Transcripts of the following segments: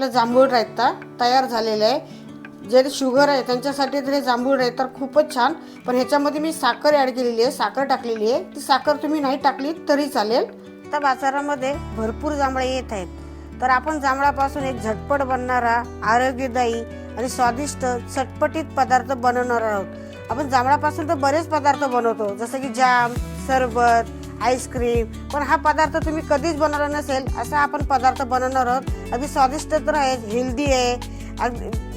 जांभूळ रायता तयार झालेला आहे। जे शुगर आहे त्यांच्यासाठी तर हे जांभूळ रायता खूपच छान, पण ह्याच्यामध्ये मी साखर ॲड केलेली आहे, साखर टाकलेली आहे। ती साखर तुम्ही नाही टाकली तरी चालेल। आता बाजारामध्ये भरपूर जांभळे येत आहेत, तर आपण जांभळापासून एक झटपट बनणारा आरोग्यदायी आणि स्वादिष्ट चटपटीत पदार्थ बनवणार आहोत। आपण जांभळापासून तर बरेच पदार्थ बनवतो, जसं की जाम, सरबत, आईस्क्रीम, पण हा पदार्थ तुम्ही कधीच बनवला नसेल असा आपण पदार्थ बनवणार आहोत। अगदी स्वादिष्ट तर आहे, हेल्दी आहे,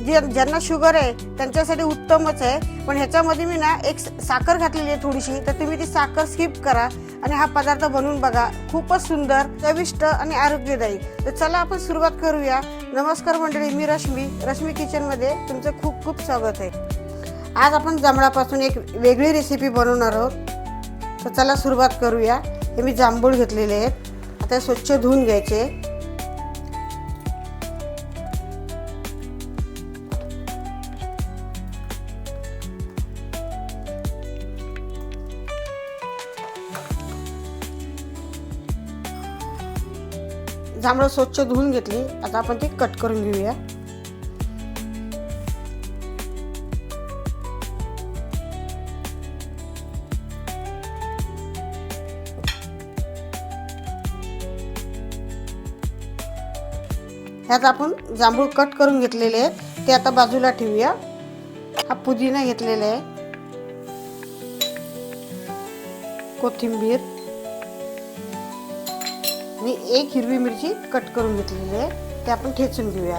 ज्यांना शुगर आहे त्यांच्यासाठी उत्तमच आहे। पण ह्याच्यामध्ये मी ना एक साखर घातलेली आहे थोडीशी, तर तुम्ही ती साखर स्किप करा आणि हा पदार्थ बनवून बघा, खूपच सुंदर, चविष्ट आणि आरोग्यदायी। तर चला आपण सुरुवात करूया। नमस्कार मंडळी, मी रश्मी किचनमध्ये तुमचं खूप खूप स्वागत आहे। आज आपण जांभळापासून एक वेगळी रेसिपी बनवणार आहोत, तर चला सुरुवात करूया। हे मी जांभूळ घेतलेले आहेत, आता स्वच्छ धुवून घ्यायचे। जांभळं स्वच्छ धुवून घेतली, आता आपण ते कट करून घेऊया। ह्यात आपण जांभूळ कट करून घेतलेले आहेत, ते आता बाजूला ठेवूया। हा पुदिना घेतलेला आहे, कोथिंबीर आणि एक हिरवी मिरची कट करून घेतलेली आहे, ते आपण ठेचून घेऊया।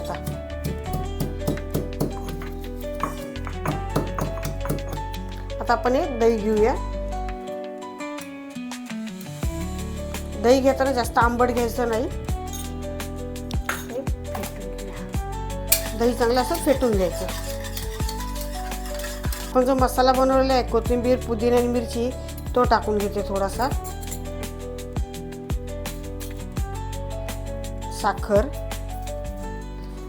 आता आपण एक दही घेऊया। दही घेताना जास्त आंबट घ्यायचं नाही, दही चांगलं असं फेटून घ्यायचं। आपण जो मसाला बनवलेला आहे, कोथिंबीर, पुदिना आणि मिरची, तो टाकून घेते थोडासा। साखर,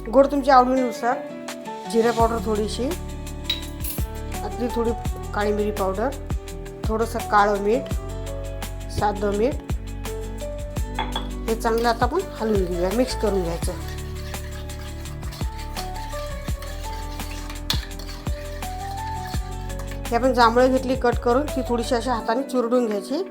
गोड तुमच्या आवडीनुसार, जिरा पावडर थोडीशी, अगदी थोडी काळी मिरी पावडर, थोडंसं काळं मीठ, साधं मीठ, हे चांगलं आता आपण हलवून घेऊया, मिक्स करून घ्यायचं। हे आपण जांभळं घेतली कट करून, ती थोडीशी अशा हाताने चुरडून घ्यायची।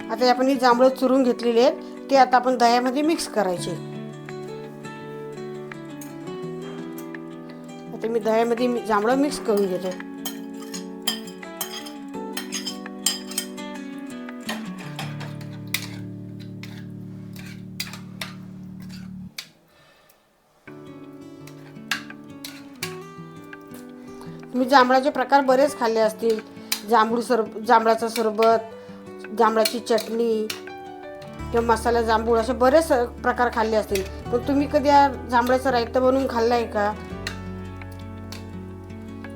आता आपण ही जांभळं चुरून घेतलेली आहेत, ते आता आपण दह्यामध्ये मिक्स करायचे। आता मी दह्यामध्ये जांभळं मिक्स करून घेते। तुम्ही जांभळाचे प्रकार बरेच खाल्ले असतील, जांभळाचं सरबत, जांभळाची चटणी किंवा मसाला जांभूळ, असे बरेच प्रकार खाल्ले असतील, पण तुम्ही कधी जांभळाचं रायतं बनवून खाल्लाय का?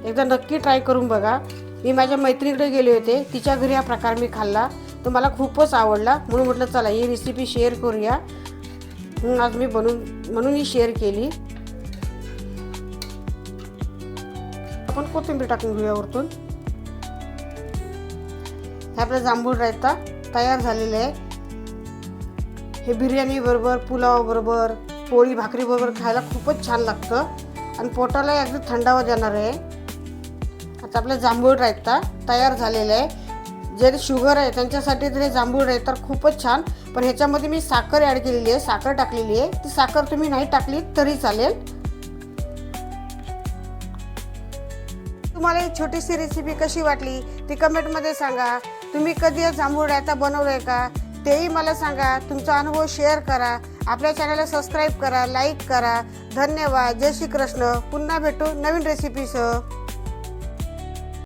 एकदा नक्की ट्राय करून बघा। मी माझ्या मैत्रिणीकडे गेले होते, तिच्या घरी हा प्रकार मी खाल्ला, तो मला खूपच आवडला, म्हणून म्हटलं चला ही रेसिपी शेअर करूया, म्हणून आज मी म्हणून ही शेअर केली। आपण कोथिंबीर टाकून घेऊया वरतून। हे आपला जांभूळ रायता तयार झालेला आहे। हे बिर्याणी बरोबर, पुलाव बरोबर, पोळी भाकरी बरोबर खायला खूपच छान लागतं आणि पोटाला अगदी थंडावा देणार आहे। आता आपला जांभूळ रायता तयार झालेला आहे। जे शुगर आहे त्यांच्यासाठी तर हे जांभूळ रायता खूपच छान, पण ह्याच्यामध्ये मी साखर ॲड केलेली आहे, साखर टाकलेली आहे। ती साखर तुम्ही नाही टाकली तरी चालेल। तुम्हाला ही छोटीशी रेसिपी कशी वाटली ती कमेंटमध्ये सांगा। तुम्ही कधी जांभूळ रायता बनवलंय का तेही मला सांगा। तुमचा अनुभव शेअर करा, आपल्या चॅनलला सबस्क्राईब करा, लाईक करा। धन्यवाद, जय श्री कृष्ण। पुन्हा भेटू नवीन रेसिपीसह।